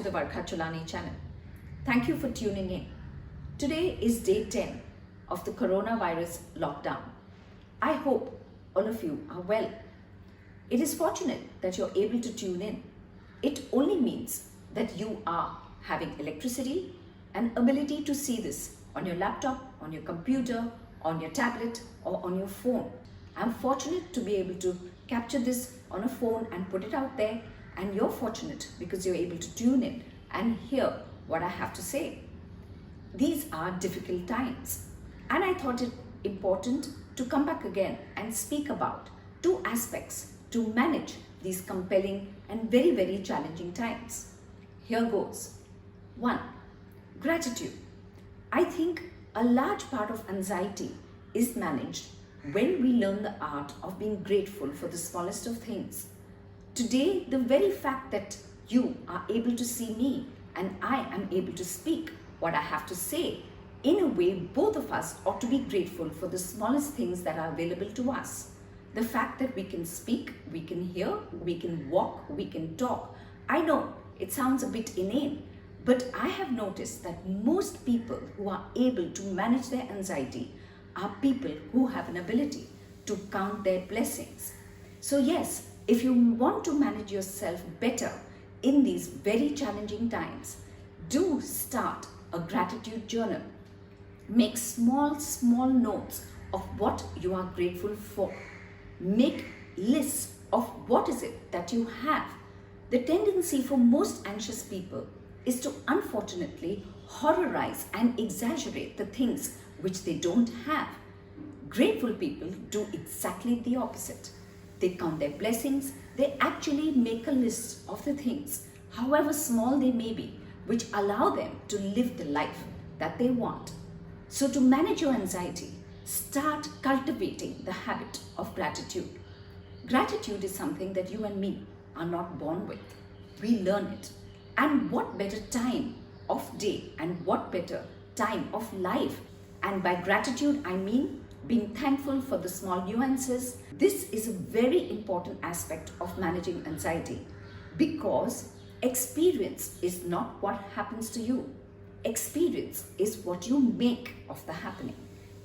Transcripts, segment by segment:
the Varkha Cholani channel. Thank you for tuning in. Today is day 10 of the coronavirus lockdown. I hope all of you are well. It is fortunate that you're able to tune in. It only means that you are having electricity and ability to see this on your laptop, on your computer, on your tablet or on your phone. I'm fortunate to be able to capture this on a phone and put it out there, and you're fortunate because you're able to tune in and hear what I have to say. These are difficult times, and I thought it important to come back again and speak about two aspects to manage these compelling and very, very challenging times. Here goes. 1. Gratitude. I think a large part of anxiety is managed when we learn the art of being grateful for the smallest of things. Today, the very fact that you are able to see me and I am able to speak what I have to say, in a way, both of us ought to be grateful for the smallest things that are available to us. The fact that we can speak, we can hear, we can walk, we can talk. I know it sounds a bit inane, but I have noticed that most people who are able to manage their anxiety are people who have an ability to count their blessings. So yes, if you want to manage yourself better in these very challenging times, do start a gratitude journal. Make small notes of what you are grateful for. Make lists of what is it that you have. The tendency for most anxious people is to unfortunately horrorize and exaggerate the things which they don't have. Grateful people do exactly the opposite. They count their blessings. They actually make a list of the things, however small they may be, which allow them to live the life that they want. So to manage your anxiety, start cultivating the habit of gratitude. Gratitude is something that you and me are not born with. We learn it. And what better time of day and what better time of life? And by gratitude, I mean being thankful for the small nuances. This is a very important aspect of managing anxiety, because experience is not what happens to you. Experience is what you make of the happening.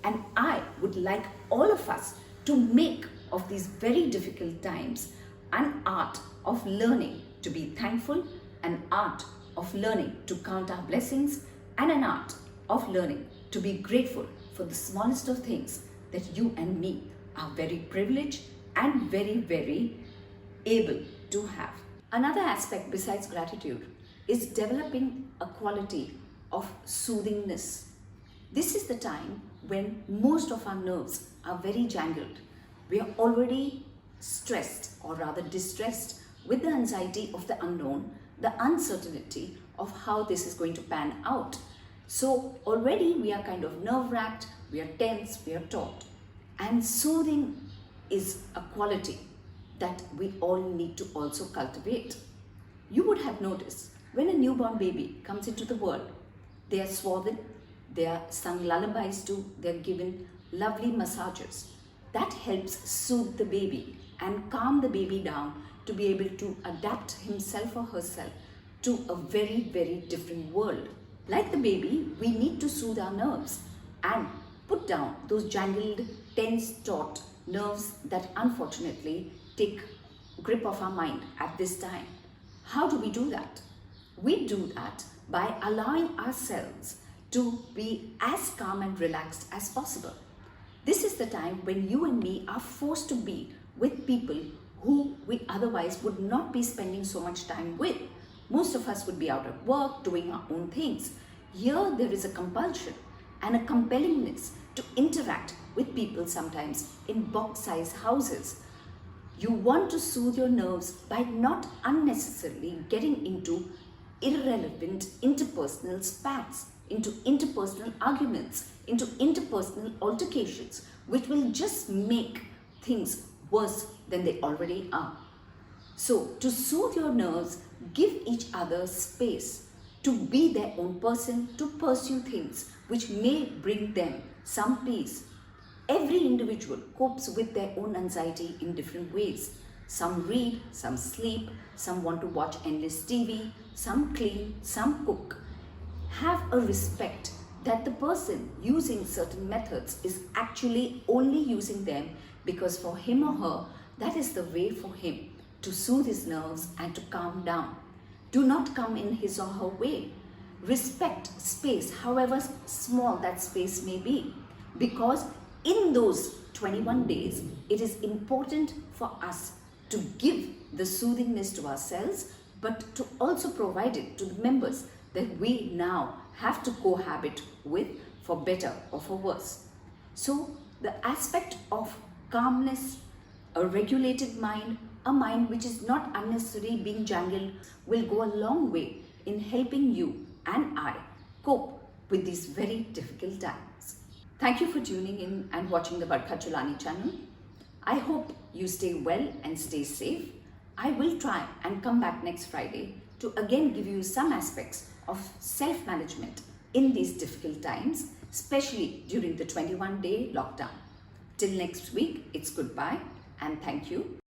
And I would like all of us to make of these very difficult times an art of learning to be thankful, an art of learning to count our blessings, and an art of learning to be grateful for the smallest of things that you and me are very privileged and very, very able to have. Another aspect besides gratitude is developing a quality of soothingness. This is the time when most of our nerves are very jangled. We are already stressed, or rather distressed, with the anxiety of the unknown, the uncertainty of how this is going to pan out. So already we are kind of nerve-wracked, we are tense, we are taut. And soothing is a quality that we all need to also cultivate. You would have noticed when a newborn baby comes into the world, they are swathed, they are sung lullabies to, they are given lovely massages. That helps soothe the baby and calm the baby down to be able to adapt himself or herself to a very, very different world. Like the baby, we need to soothe our nerves and put down those jangled, tense, taut nerves that unfortunately take grip of our mind at this time. How do we do that? We do that by allowing ourselves to be as calm and relaxed as possible. This is the time when you and me are forced to be with people who we otherwise would not be spending so much time with. Most of us would be out at work, doing our own things. Here there is a compulsion and a compellingness to interact with people, sometimes in box-sized houses. You want to soothe your nerves by not unnecessarily getting into irrelevant interpersonal spats, into interpersonal arguments, into interpersonal altercations, which will just make things worse than they already are. So to soothe your nerves, give each other space to be their own person, to pursue things which may bring them some peace. Every individual copes with their own anxiety in different ways. Some read, some sleep, some want to watch endless TV, some clean, some cook. Have a respect that the person using certain methods is actually only using them because for him or her, that is the way for him to soothe his nerves and to calm down. Do not come in his or her way. Respect space, however small that space may be, because in those 21 days, it is important for us to give the soothingness to ourselves, but to also provide it to the members that we now have to cohabit with, for better or for worse. So the aspect of calmness, a regulated mind, a mind which is not unnecessarily being jangled, will go a long way in helping you and I cope with these very difficult times. Thank you for tuning in and watching the Barkha Chulani channel. I hope you stay well and stay safe. I will try and come back next Friday to again give you some aspects of self-management in these difficult times, especially during the 21-day lockdown. Till next week, it's goodbye and thank you.